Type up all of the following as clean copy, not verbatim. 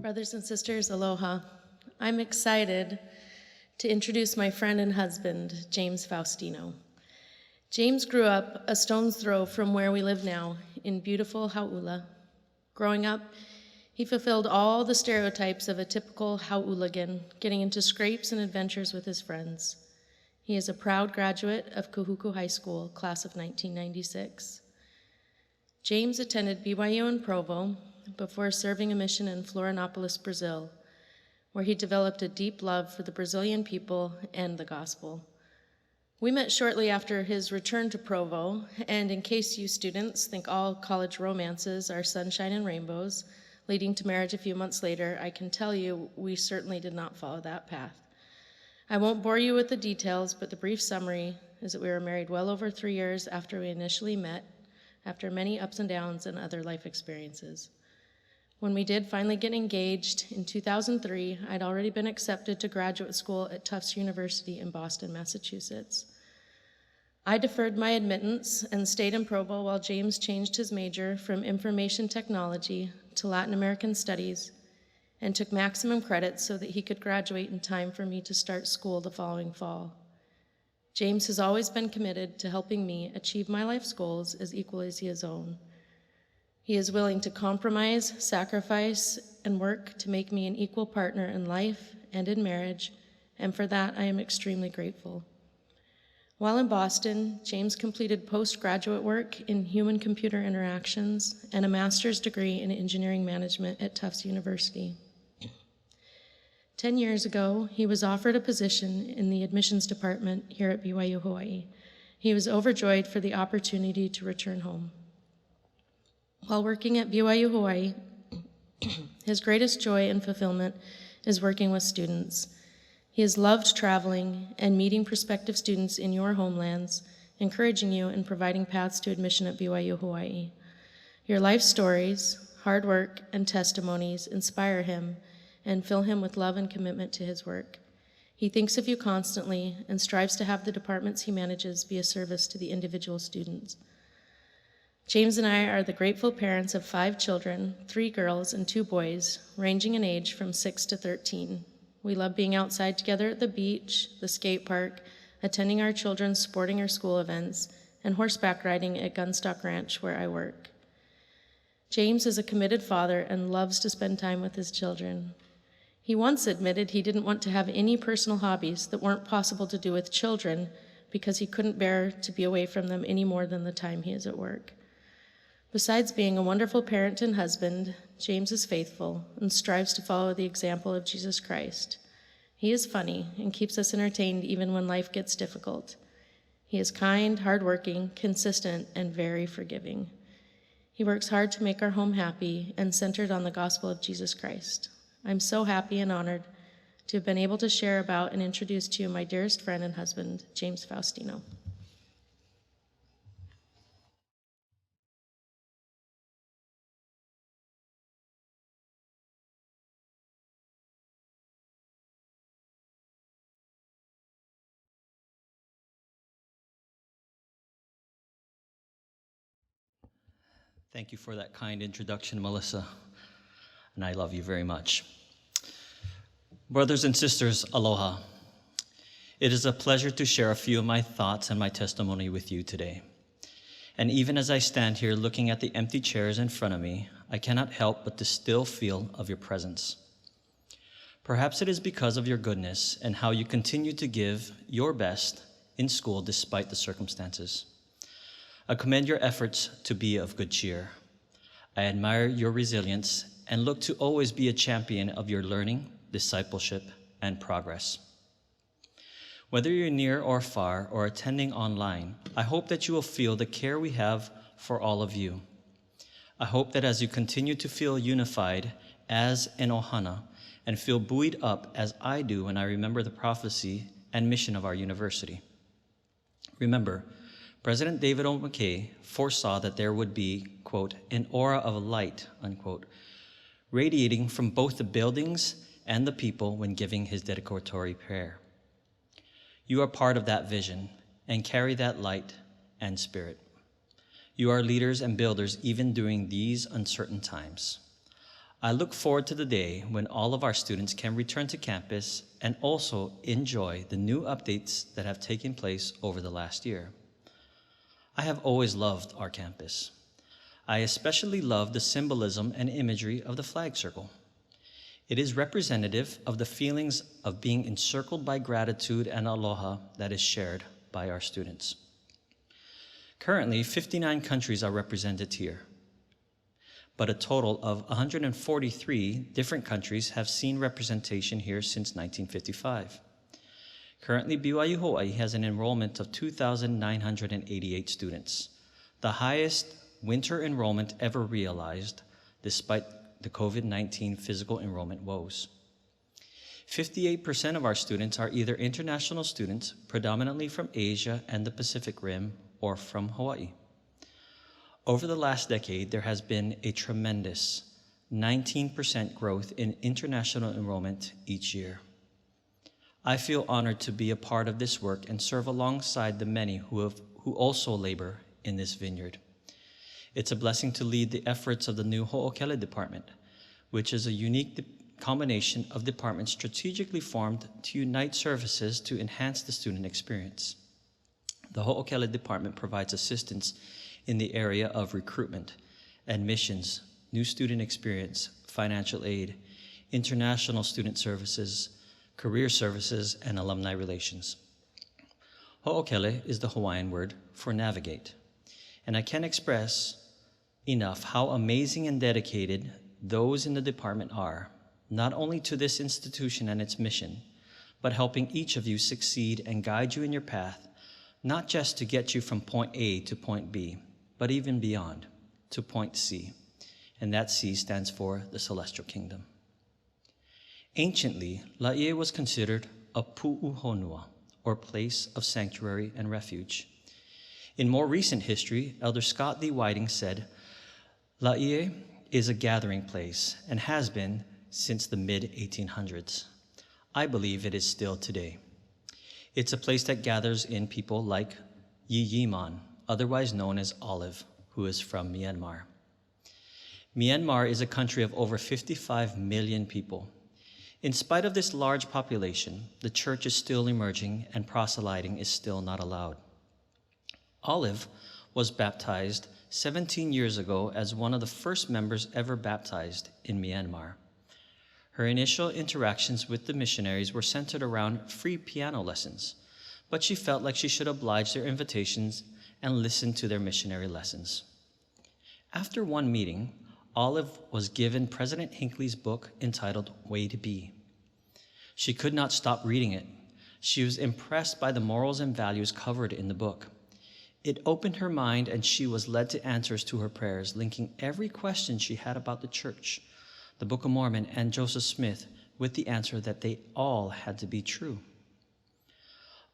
Brothers and sisters, aloha. I'm excited to introduce my friend and husband, James Faustino. James grew up a stone's throw from where we live now in beautiful Hoʻokele. Growing up, he fulfilled all the stereotypes of a typical Hoʻoligan, getting into scrapes and adventures with his friends. He is a proud graduate of Kahuku High School, class of 1996. James attended BYU in Provo before serving a mission in Florianopolis, Brazil, where he developed a deep love for the Brazilian people and the gospel. We met shortly after his return to Provo, and in case you students think all college romances are sunshine and rainbows, leading to marriage a few months later, I can tell you we certainly did not follow that path. I won't bore you with the details, but the brief summary is that we were married well over 3 years after we initially met, after many ups and downs and other life experiences. When we did finally get engaged in 2003, I'd already been accepted to graduate school at Tufts University in Boston, Massachusetts. I deferred my admittance and stayed in Provo while James changed his major from information technology to Latin American studies and took maximum credits so that he could graduate in time for me to start school the following fall. James has always been committed to helping me achieve my life's goals as equally as his own. He is willing to compromise, sacrifice, and work to make me an equal partner in life and in marriage, and for that I am extremely grateful. While in Boston, James completed postgraduate work in human-computer interactions and a master's degree in engineering management at Tufts University. 10 years ago, he was offered a position in the admissions department here at BYU Hawaii. He was overjoyed for the opportunity to return home. While working at BYU Hawaii, his greatest joy and fulfillment is working with students. He has loved traveling and meeting prospective students in your homelands, encouraging you and providing paths to admission at BYU Hawaii. Your life stories, hard work, and testimonies inspire him and fill him with love and commitment to his work. He thinks of you constantly and strives to have the departments he manages be a service to the individual students. James and I are the grateful parents of 5 children, 3 girls and 2 boys, ranging in age from 6 to 13. We love being outside together at the beach, the skate park, attending our children's sporting or school events, and horseback riding at Gunstock Ranch, where I work. James is a committed father and loves to spend time with his children. He once admitted he didn't want to have any personal hobbies that weren't possible to do with children because he couldn't bear to be away from them any more than the time he is at work. Besides being a wonderful parent and husband, James is faithful and strives to follow the example of Jesus Christ. He is funny and keeps us entertained even when life gets difficult. He is kind, hardworking, consistent, and very forgiving. He works hard to make our home happy and centered on the gospel of Jesus Christ. I'm so happy and honored to have been able to share about and introduce to you my dearest friend and husband, James Faustino. Thank you for that kind introduction, Melissa, and I love you very much. Brothers and sisters, aloha. It is a pleasure to share a few of my thoughts and my testimony with you today. And even as I stand here looking at the empty chairs in front of me, I cannot help but to still feel of your presence. Perhaps it is because of your goodness and how you continue to give your best in school despite the circumstances. I commend your efforts to be of good cheer. I admire your resilience and look to always be a champion of your learning, discipleship, and progress. Whether you're near or far or attending online, I hope that you will feel the care we have for all of you. I hope that as you continue to feel unified as an ohana and feel buoyed up as I do when I remember the prophecy and mission of our university. Remember, President David O. McKay foresaw that there would be, quote, an aura of light, unquote, radiating from both the buildings and the people when giving his dedicatory prayer. You are part of that vision and carry that light and spirit. You are leaders and builders even during these uncertain times. I look forward to the day when all of our students can return to campus and also enjoy the new updates that have taken place over the last year. I have always loved our campus. I especially love the symbolism and imagery of the flag circle. It is representative of the feelings of being encircled by gratitude and aloha that is shared by our students. Currently, 59 countries are represented here, but a total of 143 different countries have seen representation here since 1955. Currently, BYU Hawaii has an enrollment of 2,988 students, the highest winter enrollment ever realized despite the COVID-19 physical enrollment woes. 58% of our students are either international students, predominantly from Asia and the Pacific Rim, or from Hawaii. Over the last decade, there has been a tremendous 19% growth in international enrollment each year. I feel honored to be a part of this work and serve alongside the many who also labor in this vineyard. It's a blessing to lead the efforts of the new Hoʻokele department, which is a unique combination of departments strategically formed to unite services to enhance the student experience. The Hoʻokele department provides assistance in the area of recruitment, admissions, new student experience, financial aid, international student services, career services, and alumni relations. Hoʻokele is the Hawaiian word for navigate, and I can't express enough how amazing and dedicated those in the department are, not only to this institution and its mission, but helping each of you succeed and guide you in your path, not just to get you from point A to point B, but even beyond, to point C, and that C stands for the Celestial Kingdom. Anciently, Laie was considered a pu'uhonua, or place of sanctuary and refuge. In more recent history, Elder Scott D. Whiting said, Laie is a gathering place and has been since the mid-1800s. I believe it is still today. It's a place that gathers in people like Yiyiman, otherwise known as Olive, who is from Myanmar. Myanmar is a country of over 55 million people. In spite of this large population, the church is still emerging and proselyting is still not allowed. Olive was baptized 17 years ago as one of the first members ever baptized in Myanmar. Her initial interactions with the missionaries were centered around free piano lessons, but she felt like she should oblige their invitations and listen to their missionary lessons. After one meeting, Olive was given President Hinckley's book entitled Way to Be. She could not stop reading it. She was impressed by the morals and values covered in the book. It opened her mind and she was led to answers to her prayers, linking every question she had about the church, the Book of Mormon, and Joseph Smith with the answer that they all had to be true.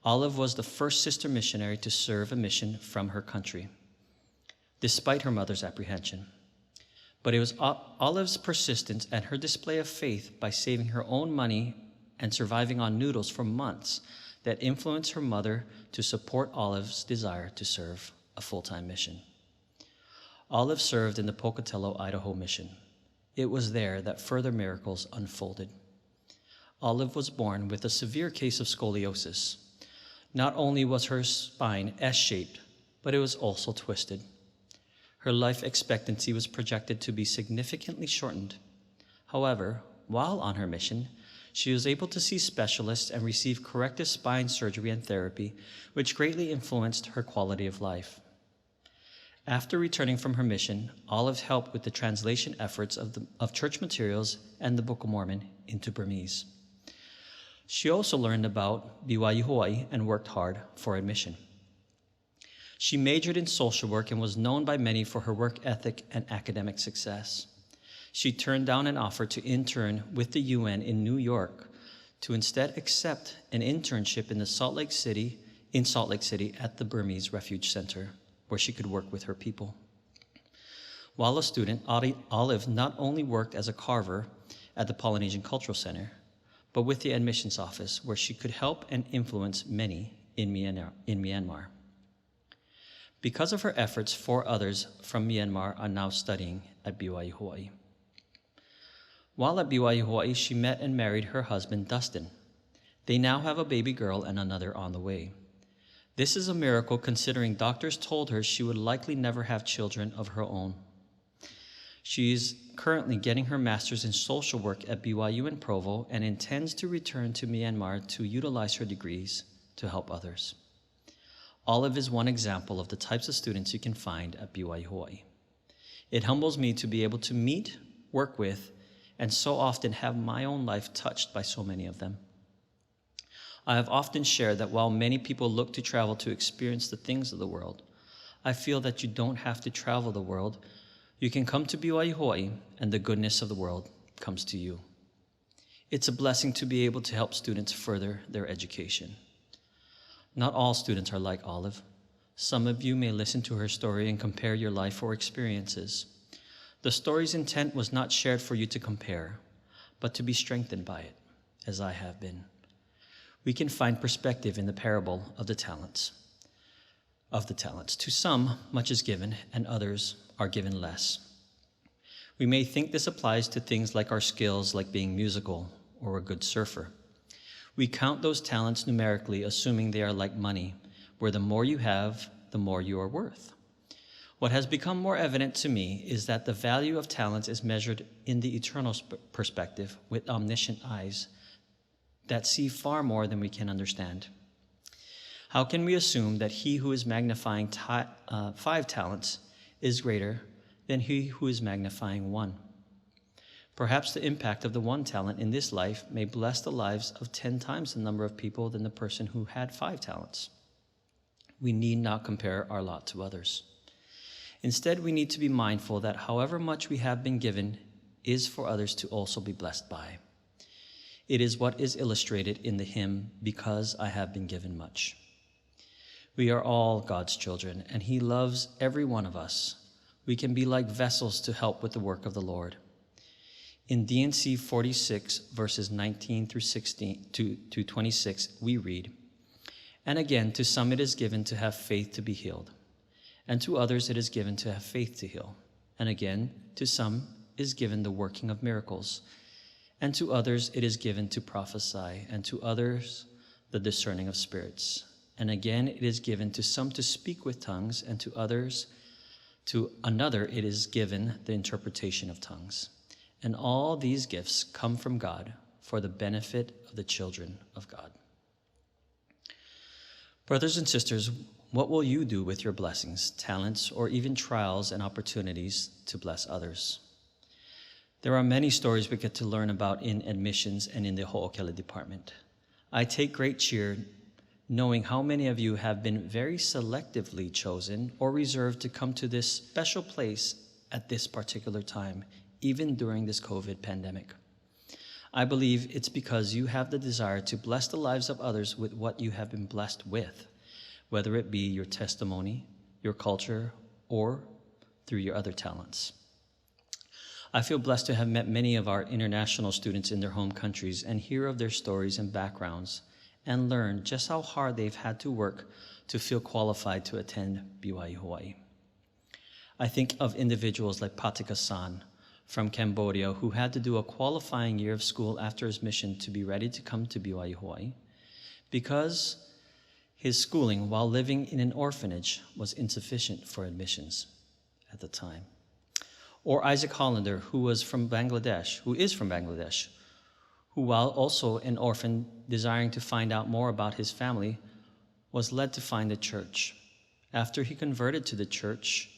Olive was the first sister missionary to serve a mission from her country, despite her mother's apprehension. But it was Olive's persistence and her display of faith by saving her own money and surviving on noodles for months that influenced her mother to support Olive's desire to serve a full-time mission. Olive served in the Pocatello, Idaho mission. It was there that further miracles unfolded. Olive was born with a severe case of scoliosis. Not only was her spine S-shaped, but it was also twisted. Her life expectancy was projected to be significantly shortened. However, while on her mission, she was able to see specialists and receive corrective spine surgery and therapy, which greatly influenced her quality of life. After returning from her mission, Olive helped with the translation efforts of church materials and the Book of Mormon into Burmese. She also learned about BYU Hawaii and worked hard for admission. She majored in social work and was known by many for her work ethic and academic success. She turned down an offer to intern with the UN in New York to instead accept an internship in Salt Lake City at the Burmese Refuge Center, where she could work with her people. While a student, Olive not only worked as a carver at the Polynesian Cultural Center, but with the admissions office, where she could help and influence many in Myanmar. Because of her efforts, 4 others from Myanmar are now studying at BYU Hawaii. While at BYU Hawaii, she met and married her husband, Dustin. They now have a baby girl and another on the way. This is a miracle considering doctors told her she would likely never have children of her own. She is currently getting her master's in social work at BYU in Provo and intends to return to Myanmar to utilize her degrees to help others. Olive is one example of the types of students you can find at BYU Hawaii. It humbles me to be able to meet, work with, and so often have my own life touched by so many of them. I have often shared that while many people look to travel to experience the things of the world, I feel that you don't have to travel the world. You can come to BYU Hawaii and the goodness of the world comes to you. It's a blessing to be able to help students further their education. Not all students are like Olive. Some of you may listen to her story and compare your life or experiences. The story's intent was not shared for you to compare, but to be strengthened by it, as I have been. We can find perspective in the parable of the talents. To some, much is given, and others are given less. We may think this applies to things like our skills, like being musical or a good surfer. We count those talents numerically, assuming they are like money, where the more you have, the more you are worth. What has become more evident to me is that the value of talents is measured in the eternal perspective with omniscient eyes that see far more than we can understand. How can we assume that he who is magnifying 5 talents is greater than he who is magnifying 1? Perhaps the impact of the 1 talent in this life may bless the lives of 10 times the number of people than the person who had 5 talents. We need not compare our lot to others. Instead, we need to be mindful that however much we have been given is for others to also be blessed by. It is what is illustrated in the hymn, "Because I have been given much." We are all God's children, and he loves every one of us. We can be like vessels to help with the work of the Lord. In D&C 46, verses 19 through 16 to 26, we read, "And again, to some it is given to have faith to be healed, and to others it is given to have faith to heal. And again, to some is given the working of miracles, and to others it is given to prophesy, and to others the discerning of spirits. And again it is given to some to speak with tongues, and to another it is given the interpretation of tongues. And all these gifts come from God for the benefit of the children of God." Brothers and sisters, what will you do with your blessings, talents, or even trials and opportunities to bless others? There are many stories we get to learn about in admissions and in the Ho'okele department. I take great cheer knowing how many of you have been very selectively chosen or reserved to come to this special place at this particular time, even during this COVID pandemic. I believe it's because you have the desire to bless the lives of others with what you have been blessed with, whether it be your testimony, your culture, or through your other talents. I feel blessed to have met many of our international students in their home countries and hear of their stories and backgrounds and learn just how hard they've had to work to feel qualified to attend BYU Hawaii. I think of individuals like Patika-san from Cambodia who had to do a qualifying year of school after his mission to be ready to come to BYU Hawaii because his schooling while living in an orphanage was insufficient for admissions at the time. Or Isaac Hollander, who is from Bangladesh, who while also an orphan desiring to find out more about his family, was led to find the church. After he converted to the church,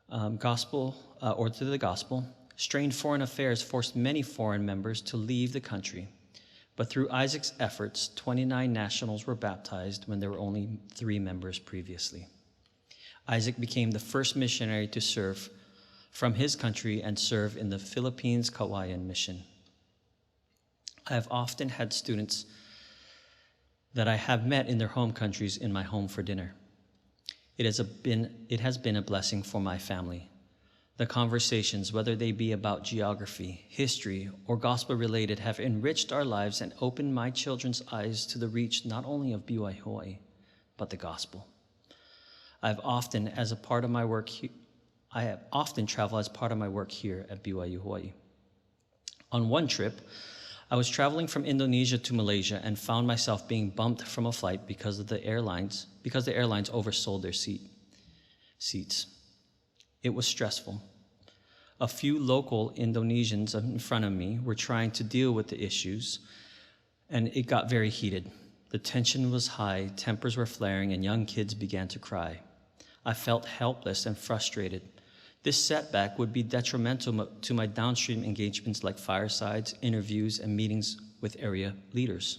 to the gospel, strained foreign affairs forced many foreign members to leave the country. But through Isaac's efforts, 29 nationals were baptized when there were only 3 members previously. Isaac became the first missionary to serve from his country and serve in the Philippines Kawayan mission. I have often had students that I have met in their home countries in my home for dinner. It has been a blessing for my family. The conversations, whether they be about geography, history, or gospel-related, have enriched our lives and opened my children's eyes to the reach not only of BYU Hawaii, but the gospel. I have often traveled as part of my work here at BYU Hawaii. On one trip, I was traveling from Indonesia to Malaysia and found myself being bumped from a flight because the airlines oversold their seats. It was stressful. A few local Indonesians in front of me were trying to deal with the issues, and it got very heated. The tension was high, tempers were flaring, and young kids began to cry. I felt helpless and frustrated. This setback would be detrimental to my downstream engagements like firesides, interviews, and meetings with area leaders.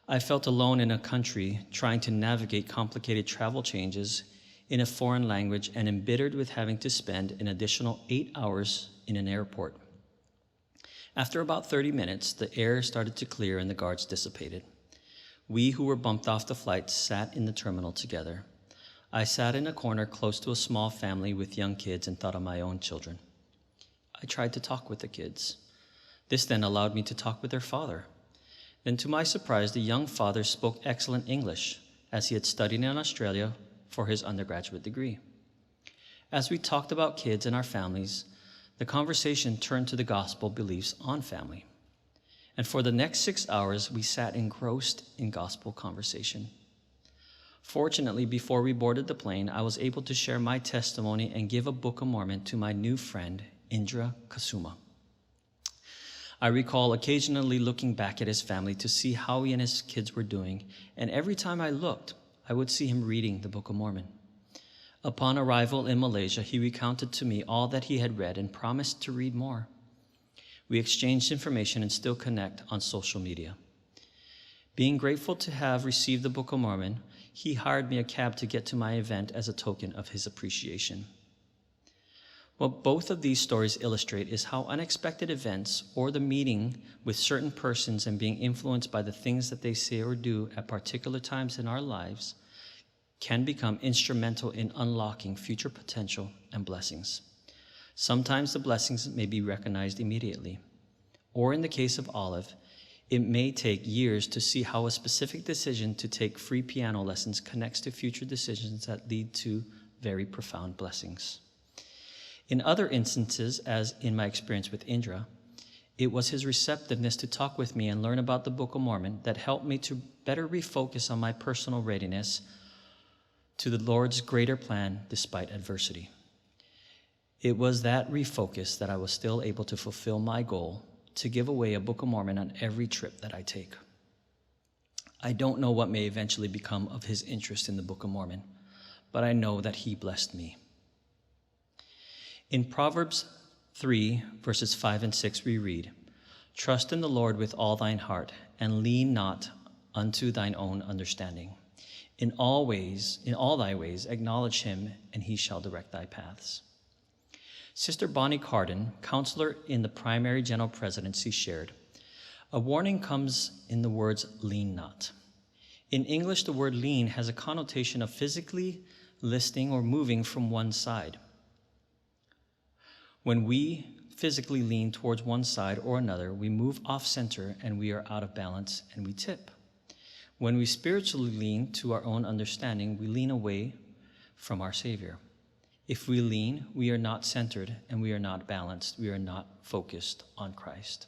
I felt alone in a country trying to navigate complicated travel changes in a foreign language and embittered with having to spend an additional 8 hours in an airport. After about 30 minutes, the air started to clear and the guards dissipated. We who were bumped off the flight sat in the terminal together. I sat in a corner close to a small family with young kids and thought of my own children. I tried to talk with the kids. This then allowed me to talk with their father. Then to my surprise, the young father spoke excellent English, as he had studied in Australia for his undergraduate degree. As we talked about kids and our families, the conversation turned to the gospel beliefs on family. And for the next 6 hours, we sat engrossed in gospel conversation. Fortunately, before we boarded the plane, I was able to share my testimony and give a Book of Mormon to my new friend, Indra Kasuma. I recall occasionally looking back at his family to see how he and his kids were doing, and every time I looked, I would see him reading the Book of Mormon. Upon arrival in Malaysia, he recounted to me all that he had read and promised to read more. We exchanged information and still connect on social media. Being grateful to have received the Book of Mormon, he hired me a cab to get to my event as a token of his appreciation. What both of these stories illustrate is how unexpected events or the meeting with certain persons and being influenced by the things that they say or do at particular times in our lives can become instrumental in unlocking future potential and blessings. Sometimes the blessings may be recognized immediately, or in the case of Olive, it may take years to see how a specific decision to take free piano lessons connects to future decisions that lead to very profound blessings. In other instances, as in my experience with Indra, it was his receptiveness to talk with me and learn about the Book of Mormon that helped me to better refocus on my personal readiness to the Lord's greater plan despite adversity. It was that refocus that I was still able to fulfill my goal to give away a Book of Mormon on every trip that I take. I don't know what may eventually become of his interest in the Book of Mormon, but I know that he blessed me. In Proverbs 3, verses 5 and 6, we read, "Trust in the Lord with all thine heart, and lean not unto thine own understanding. In all thy ways, acknowledge him, and he shall direct thy paths." Sister Bonnie Cardin, counselor in the primary general presidency, shared, "A warning comes in the words, lean not. In English, the word lean has a connotation of physically listing or moving from one side. When we physically lean towards one side or another, we move off center and we are out of balance and we tip. When we spiritually lean to our own understanding, we lean away from our Savior. If we lean, we are not centered and we are not balanced. We are not focused on Christ.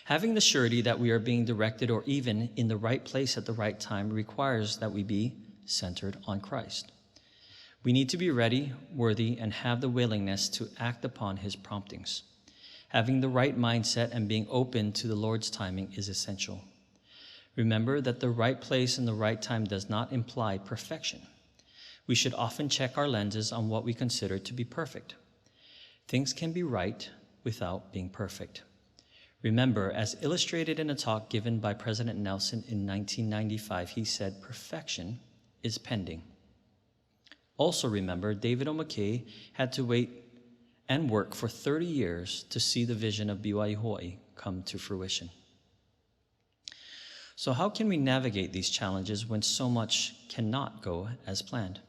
Having the surety that we are being directed or even in the right place at the right time requires that we be centered on Christ. We need to be ready, worthy, and have the willingness to act upon his promptings. Having the right mindset and being open to the Lord's timing is essential. Remember that the right place and the right time does not imply perfection. We should often check our lenses on what we consider to be perfect. Things can be right without being perfect. Remember, as illustrated in a talk given by President Nelson in 1995, he said, "Perfection is pending." Also remember, David O. McKay had to wait and work for 30 years to see the vision of BYU Hawaii come to fruition. So how can we navigate these challenges when so much cannot go as planned?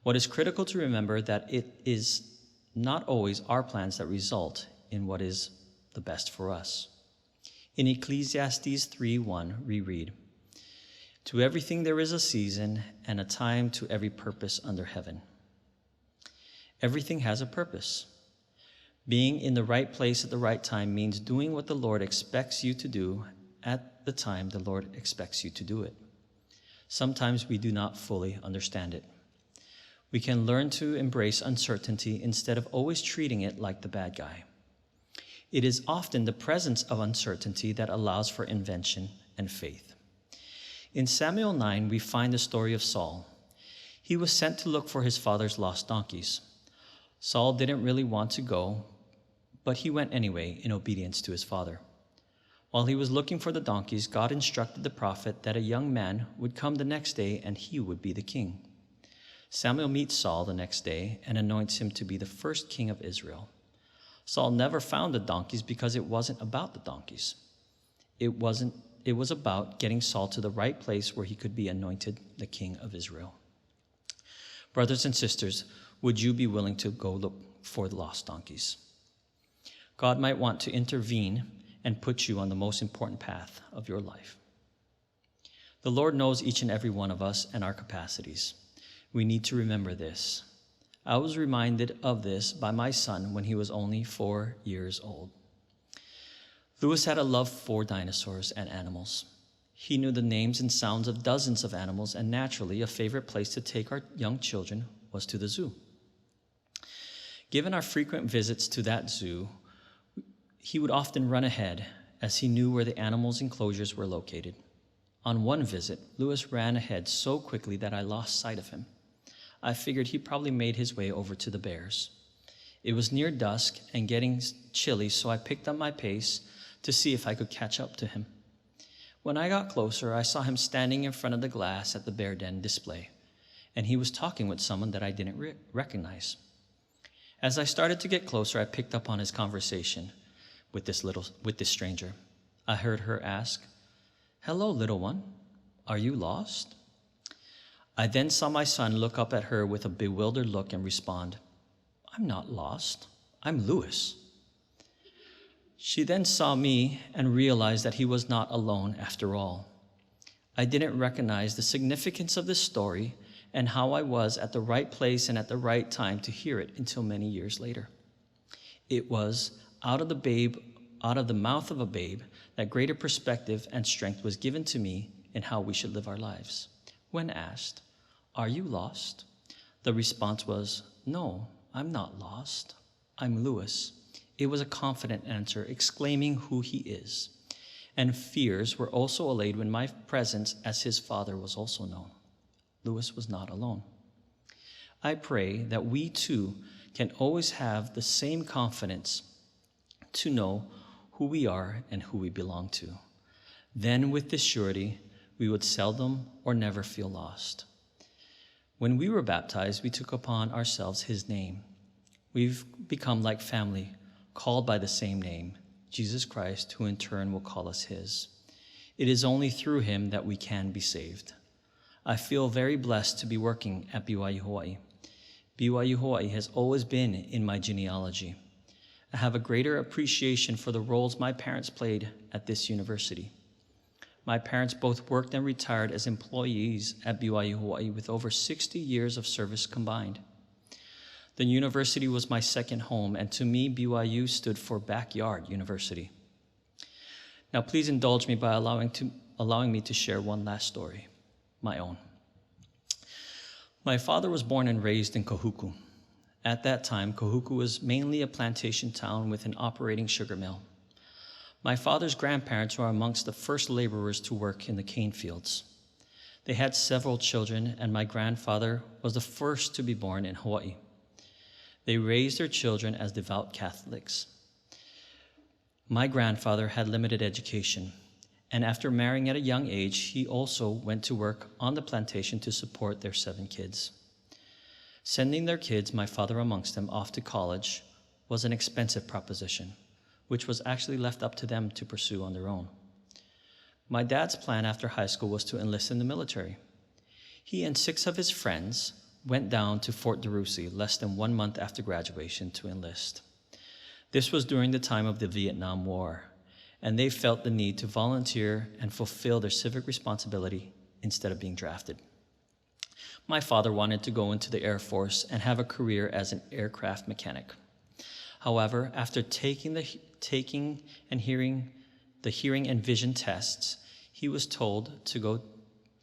What is critical to remember that it is not always our plans that result in what is the best for us. In Ecclesiastes 3:1, we read, "To everything there is a season and a time to every purpose under heaven." Everything has a purpose. Being in the right place at the right time means doing what the Lord expects you to do at the time the Lord expects you to do it. Sometimes we do not fully understand it. We can learn to embrace uncertainty instead of always treating it like the bad guy. It is often the presence of uncertainty that allows for invention and faith. In Samuel 9, we find the story of Saul. He was sent to look for his father's lost donkeys. Saul didn't really want to go, but he went anyway in obedience to his father. While he was looking for the donkeys, God instructed the prophet that a young man would come the next day and he would be the king. Samuel meets Saul the next day and anoints him to be the first king of Israel. Saul never found the donkeys because it wasn't about the donkeys. It was about getting Saul to the right place where he could be anointed the king of Israel. Brothers and sisters, would you be willing to go look for the lost donkeys? God might want to intervene and put you on the most important path of your life. The Lord knows each and every one of us and our capacities. We need to remember this. I was reminded of this by my son when he was only 4 years old. Louis had a love for dinosaurs and animals. He knew the names and sounds of dozens of animals, and naturally, a favorite place to take our young children was to the zoo. Given our frequent visits to that zoo, he would often run ahead as he knew where the animals' enclosures were located. On one visit, Louis ran ahead so quickly that I lost sight of him. I figured he probably made his way over to the bears. It was near dusk and getting chilly, so I picked up my pace to see if I could catch up to him. When I got closer, I saw him standing in front of the glass at the bear den display, and he was talking with someone that I didn't recognize. As I started to get closer, I picked up on his conversation with this stranger. I heard her ask, "Hello, little one. Are you lost?" I then saw my son look up at her with a bewildered look and respond, "I'm not lost. I'm Louis." She then saw me and realized that he was not alone after all. I didn't recognize the significance of this story and how I was at the right place and at the right time to hear it until many years later. It was out of the mouth of a babe that greater perspective and strength was given to me in how we should live our lives. When asked, "Are you lost?" the response was, "No, I'm not lost. I'm Louis." It was a confident answer, exclaiming who he is. And fears were also allayed when my presence as his father was also known. Louis was not alone. I pray that we too can always have the same confidence to know who we are and who we belong to. Then with this surety, we would seldom or never feel lost. When we were baptized, we took upon ourselves his name. We've become like family, called by the same name, Jesus Christ, who in turn will call us his. It is only through him that we can be saved. I feel very blessed to be working at BYU Hawaii. BYU Hawaii has always been in my genealogy. I have a greater appreciation for the roles my parents played at this university. My parents both worked and retired as employees at BYU Hawaii with over 60 years of service combined. The university was my second home, and to me, BYU stood for Backyard University. Now, please indulge me by allowing me to share one last story, my own. My father was born and raised in Kahuku. At that time, Kahuku was mainly a plantation town with an operating sugar mill. My father's grandparents were amongst the first laborers to work in the cane fields. They had several children, and my grandfather was the first to be born in Hawaii. They raised their children as devout Catholics. My grandfather had limited education, and after marrying at a young age, he also went to work on the plantation to support their 7 kids. Sending their kids, my father amongst them, off to college was an expensive proposition, which was actually left up to them to pursue on their own. My dad's plan after high school was to enlist in the military. He and 6 of his friends went down to Fort DeRussy less than 1 month after graduation to enlist. This was during the time of the Vietnam War, and they felt the need to volunteer and fulfill their civic responsibility instead of being drafted. My father wanted to go into the Air Force and have a career as an aircraft mechanic. However, after taking and hearing the hearing and vision tests, he was told to go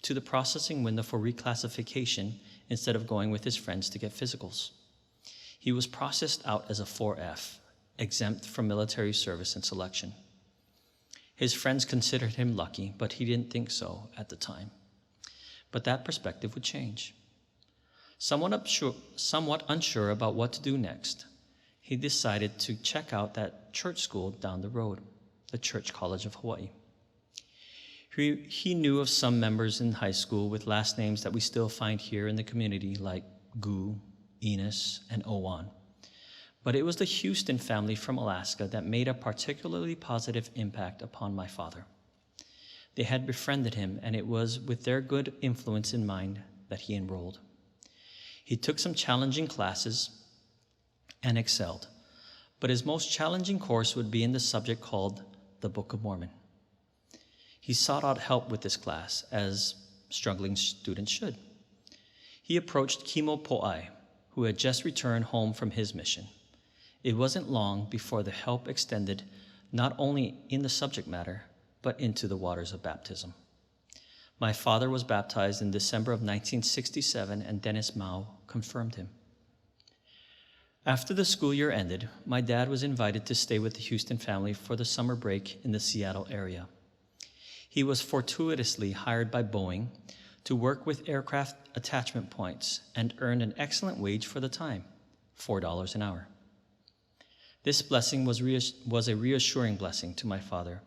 to the processing window for reclassification instead of going with his friends to get physicals. He was processed out as a 4F, exempt from military service and selection. His friends considered him lucky, but he didn't think so at the time. But that perspective would change. Somewhat unsure about what to do next, he decided to check out that church school down the road, the Church College of Hawaii. He knew of some members in high school with last names that we still find here in the community, like Gu, Enos, and Owan. But it was the Houston family from Alaska that made a particularly positive impact upon my father. They had befriended him, and it was with their good influence in mind that he enrolled. He took some challenging classes and excelled, but his most challenging course would be in the subject called the Book of Mormon. He sought out help with this class, as struggling students should. He approached Kimo Po'ai, who had just returned home from his mission. It wasn't long before the help extended not only in the subject matter, but into the waters of baptism. My father was baptized in December of 1967, and Dennis Mao confirmed him. After the school year ended, my dad was invited to stay with the Houston family for the summer break in the Seattle area. He was fortuitously hired by Boeing to work with aircraft attachment points and earned an excellent wage for the time, $4 an hour. This blessing was a reassuring blessing to my father,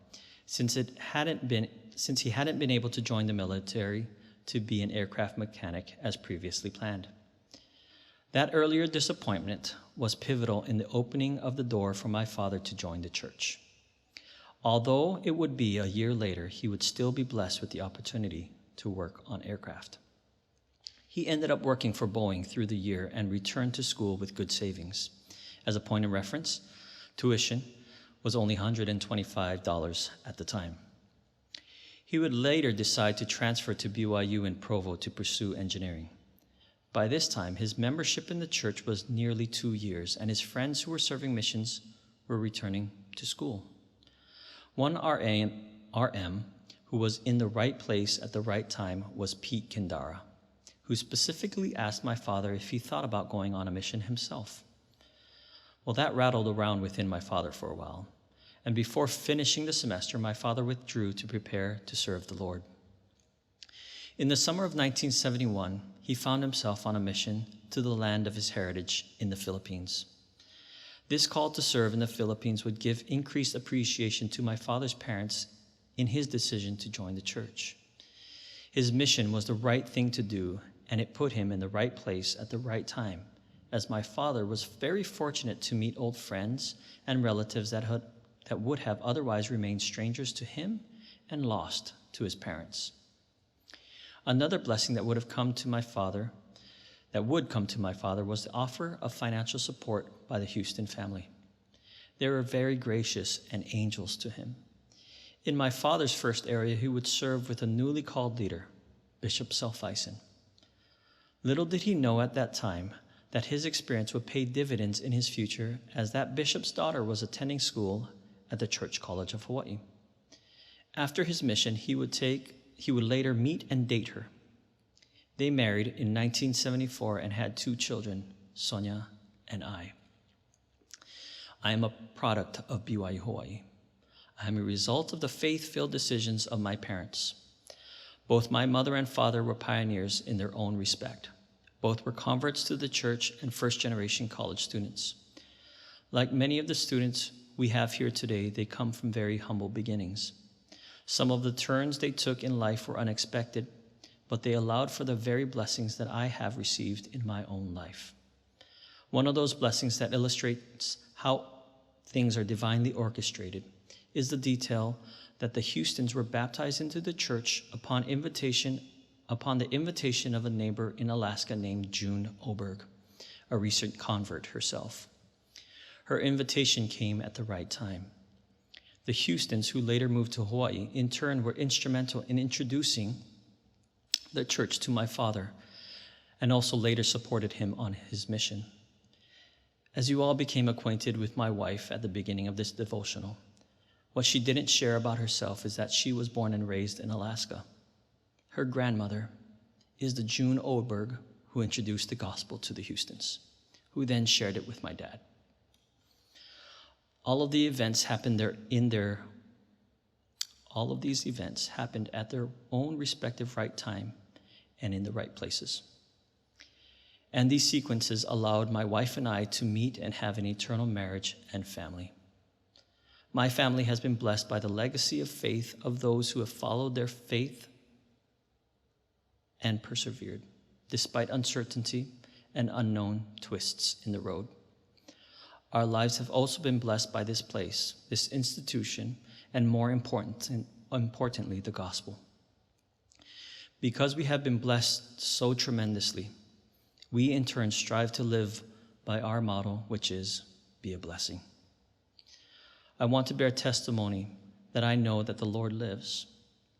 since he hadn't been able to join the military to be an aircraft mechanic as previously planned. That earlier disappointment was pivotal in the opening of the door for my father to join the church. Although it would be a year later, he would still be blessed with the opportunity to work on aircraft. He ended up working for Boeing through the year and returned to school with good savings. As a point of reference, tuition was only $125 at the time. He would later decide to transfer to BYU in Provo to pursue engineering. By this time, his membership in the church was nearly 2 years, and his friends who were serving missions were returning to school. One RM who was in the right place at the right time was Pete Kindara, who specifically asked my father if he thought about going on a mission himself. Well, that rattled around within my father for a while, and before finishing the semester, my father withdrew to prepare to serve the Lord. In the summer of 1971, he found himself on a mission to the land of his heritage in the Philippines. This call to serve in the Philippines would give increased appreciation to my father's parents in his decision to join the church. His mission was the right thing to do, and it put him in the right place at the right time, as my father was very fortunate to meet old friends and relatives that would have otherwise remained strangers to him and lost to his parents. Another blessing that would come to my father was the offer of financial support by the Houston family. They were very gracious and angels to him. In my father's first area, he would serve with a newly called leader, Bishop Selfison. Little did he know at that time that his experience would pay dividends in his future, as that bishop's daughter was attending school at the Church College of Hawaii. After his mission, he would later meet and date her. They married in 1974 and had 2 children, Sonia and I. I am a product of BYU Hawaii. I am a result of the faith-filled decisions of my parents. Both my mother and father were pioneers in their own respect. Both were converts to the church and first-generation college students. Like many of the students we have here today, they come from very humble beginnings. Some of the turns they took in life were unexpected, but they allowed for the very blessings that I have received in my own life. One of those blessings that illustrates how things are divinely orchestrated is the detail that the Houstons were baptized into the church upon the invitation of a neighbor in Alaska named June Oberg, a recent convert herself. Her invitation came at the right time. The Houstons, who later moved to Hawaii, in turn were instrumental in introducing the church to my father, and also later supported him on his mission. As you all became acquainted with my wife at the beginning of this devotional, what she didn't share about herself is that she was born and raised in Alaska. Her grandmother is the June Oberg who introduced the gospel to the Houstons, who then shared it with my dad. All of these events happened at their own respective right time and in the right places. And these sequences allowed my wife and I to meet and have an eternal marriage and family. My family has been blessed by the legacy of faith of those who have followed their faith and persevered, despite uncertainty and unknown twists in the road. Our lives have also been blessed by this place, this institution, and more importantly, the gospel. Because we have been blessed so tremendously, we in turn strive to live by our motto, which is, be a blessing. I want to bear testimony that I know that the Lord lives.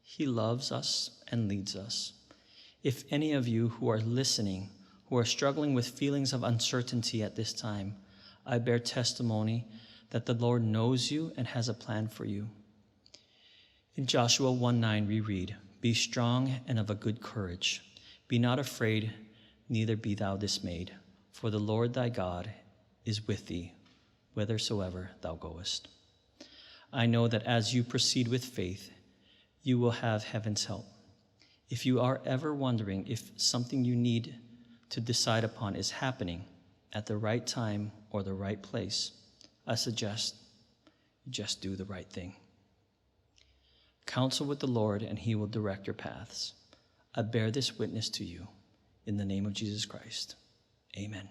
He loves us and leads us. If any of you who are listening, who are struggling with feelings of uncertainty at this time, I bear testimony that the Lord knows you and has a plan for you. In Joshua 1:9 we read, "Be strong and of a good courage. Be not afraid, neither be thou dismayed, for the Lord thy God is with thee, whithersoever thou goest." I know that as you proceed with faith, you will have heaven's help. If you are ever wondering if something you need to decide upon is happening at the right time or the right place, I suggest you just do the right thing. Counsel with the Lord, and he will direct your paths. I bear this witness to you in the name of Jesus Christ. Amen.